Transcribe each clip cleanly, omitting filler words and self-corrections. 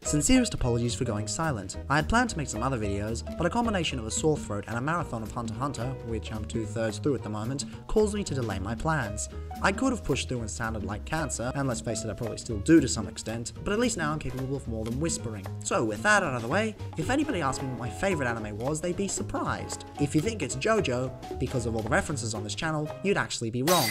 Sincerest apologies for going silent. I had planned to make some other videos, but a combination of a sore throat and a marathon of Hunter x Hunter, which I'm 2/3 through at the moment, caused me to delay my plans. I could have pushed through and sounded like cancer, and let's face it, I probably still do to some extent, but at least now I'm capable of more than whispering. So with that out of the way, if anybody asked me what my favourite anime was, they'd be surprised. If you think it's JoJo, because of all the references on this channel, you'd actually be wrong.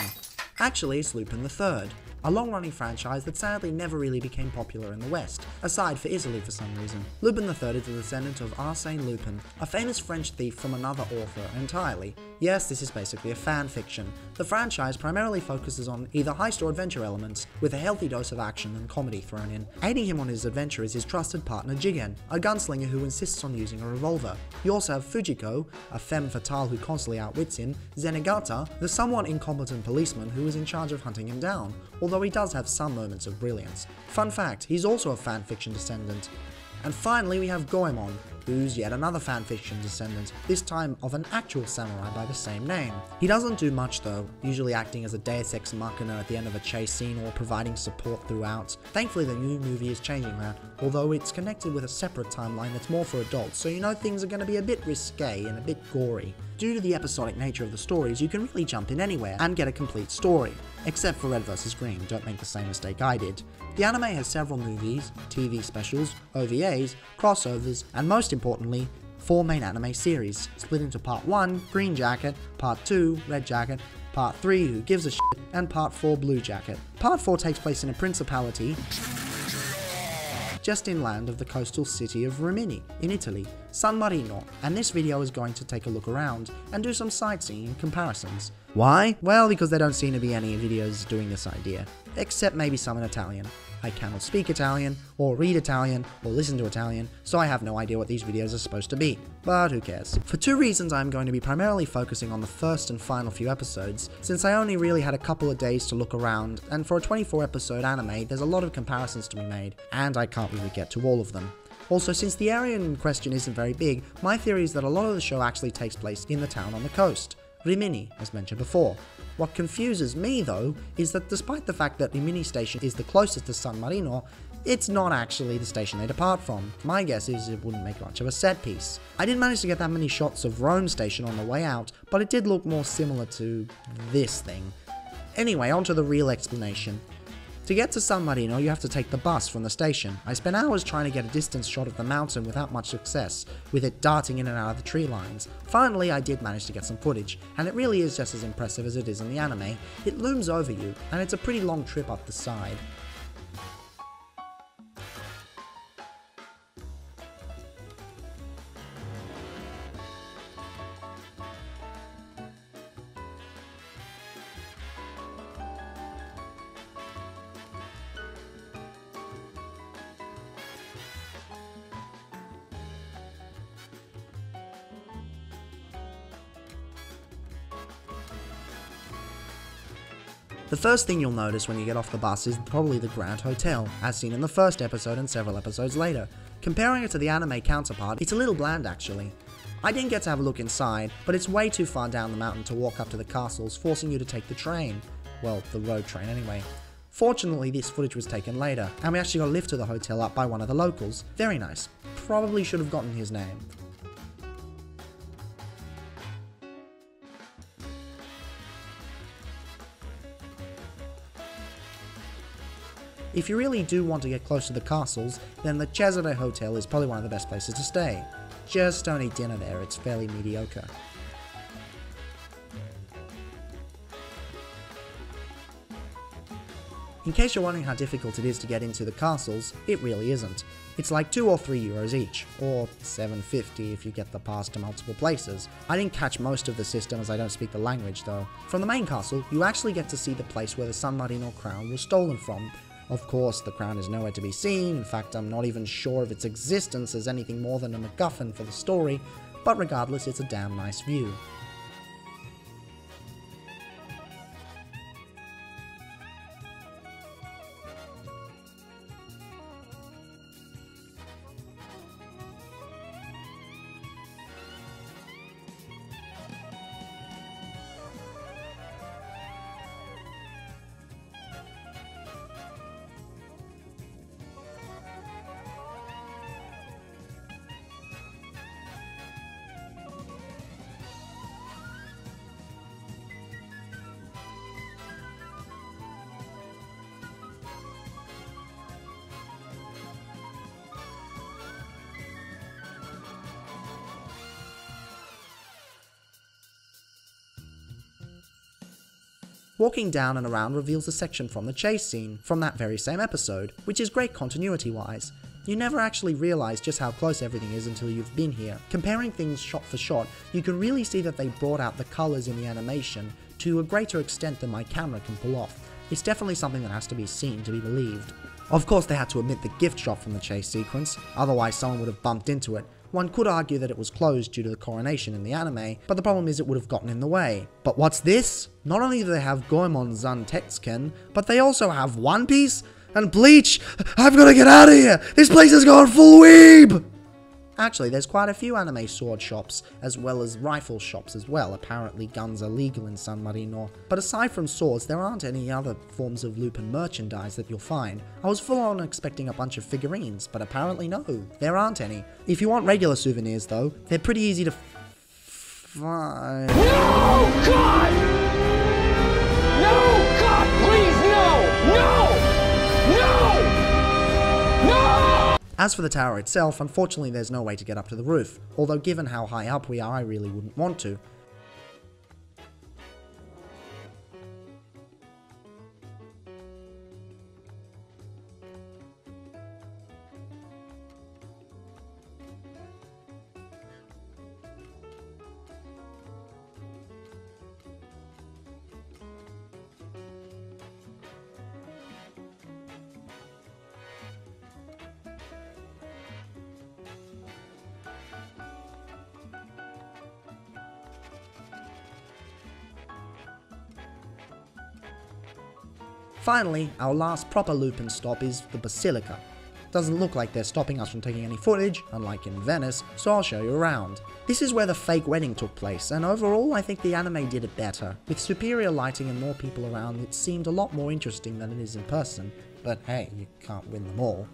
Actually, it's Lupin the Third, a long-running franchise that sadly never really became popular in the West, aside for Italy for some reason. Lupin the Third is the descendant of Arsène Lupin, a famous French thief from another author entirely. Yes, this is basically a fan fiction. The franchise primarily focuses on either heist or adventure elements, with a healthy dose of action and comedy thrown in. Aiding him on his adventure is his trusted partner Jigen, a gunslinger who insists on using a revolver. You also have Fujiko, a femme fatale who constantly outwits him, Zenigata, the somewhat incompetent policeman who is in charge of hunting him down, although he does have some moments of brilliance. Fun fact, he's also a fanfiction descendant. And finally we have Goemon, who's yet another fanfiction descendant, this time of an actual samurai by the same name. He doesn't do much though, usually acting as a deus ex machina at the end of a chase scene or providing support throughout. Thankfully the new movie is changing that, although it's connected with a separate timeline that's more for adults, so you know things are going to be a bit risque and a bit gory. Due to the episodic nature of the stories, you can really jump in anywhere and get a complete story. Except for Red vs Green, don't make the same mistake I did. The anime has several movies, TV specials, OVAs, crossovers, and most importantly, 4 main anime series, split into Part 1, Green Jacket, Part 2, Red Jacket, Part 3, Who Gives a Shit, and Part 4, Blue Jacket. Part 4 takes place in a principality just inland of the coastal city of Rimini, in Italy, San Marino, and this video is going to take a look around and do some sightseeing comparisons. Why? Well, because there don't seem to be any videos doing this idea, except maybe some in Italian. I cannot speak Italian, or read Italian, or listen to Italian, so I have no idea what these videos are supposed to be. But who cares? For 2 reasons I'm going to be primarily focusing on the first and final few episodes, since I only really had a couple of days to look around, and for a 24 episode anime there's a lot of comparisons to be made, and I can't really get to all of them. Also, since the area in question isn't very big, my theory is that a lot of the show actually takes place in the town on the coast, Rimini, as mentioned before. What confuses me though, is that despite the fact that Rimini Station is the closest to San Marino, it's not actually the station they depart from. My guess is it wouldn't make much of a set piece. I didn't manage to get that many shots of Rome Station on the way out, but it did look more similar to this thing. Anyway, on to the real explanation. To get to San Marino, you have to take the bus from the station. I spent hours trying to get a distance shot of the mountain without much success, with it darting in and out of the tree lines. Finally, I did manage to get some footage, and it really is just as impressive as it is in the anime. It looms over you, and it's a pretty long trip up the side. The first thing you'll notice when you get off the bus is probably the Grand Hotel, as seen in the first episode and several episodes later. Comparing it to the anime counterpart, it's a little bland actually. I didn't get to have a look inside, but it's way too far down the mountain to walk up to the castles, forcing you to take the train. Well, the road train anyway. Fortunately, this footage was taken later, and we actually got a lift to the hotel up by one of the locals. Very nice. Probably should have gotten his name. If you really do want to get close to the castles, then the Cesare Hotel is probably one of the best places to stay. Just don't eat dinner there, it's fairly mediocre. In case you're wondering how difficult it is to get into the castles, it really isn't. It's like 2 or 3 euros each, or $7.50 if you get the pass to multiple places. I didn't catch most of the system as I don't speak the language though. From the main castle, you actually get to see the place where the San Marino crown was stolen from. Of course, the crown is nowhere to be seen. In fact, I'm not even sure of its existence as anything more than a MacGuffin for the story, but regardless, it's a damn nice view. Walking down and around reveals a section from the chase scene from that very same episode, which is great continuity wise. You never actually realise just how close everything is until you've been here. Comparing things shot for shot, you can really see that they brought out the colours in the animation to a greater extent than my camera can pull off. It's definitely something that has to be seen to be believed. Of course they had to omit the gift shop from the chase sequence, otherwise someone would have bumped into it. One could argue that it was closed due to the coronation in the anime, but the problem is it would have gotten in the way. But what's this? Not only do they have Goemon Zun Texken, but they also have One Piece and Bleach. I've got to get out of here! This place has gone full weeb! Actually, there's quite a few anime sword shops, as well as rifle shops as well. Apparently guns are legal in San Marino. But aside from swords, there aren't any other forms of Lupin merchandise that you'll find. I was full on expecting a bunch of figurines, but apparently no, there aren't any. If you want regular souvenirs though, they're pretty easy to find. No! God! No! God, please, no! No! No! No! As for the tower itself, unfortunately there's no way to get up to the roof, although given how high up we are I really wouldn't want to. Finally, our last proper Lupin stop is the basilica. Doesn't look like they're stopping us from taking any footage, unlike in Venice, so I'll show you around. This is where the fake wedding took place, and overall I think the anime did it better. With superior lighting and more people around, it seemed a lot more interesting than it is in person, but hey, you can't win them all.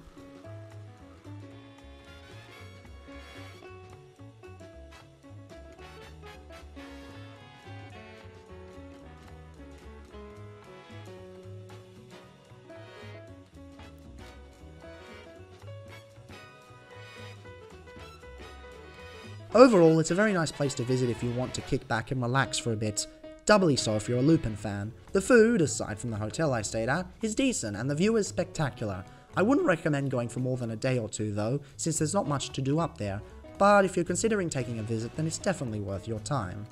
Overall, it's a very nice place to visit if you want to kick back and relax for a bit. Doubly so if you're a Lupin fan. The food, aside from the hotel I stayed at, is decent and the view is spectacular. I wouldn't recommend going for more than a day or two though, since there's not much to do up there, but if you're considering taking a visit then it's definitely worth your time.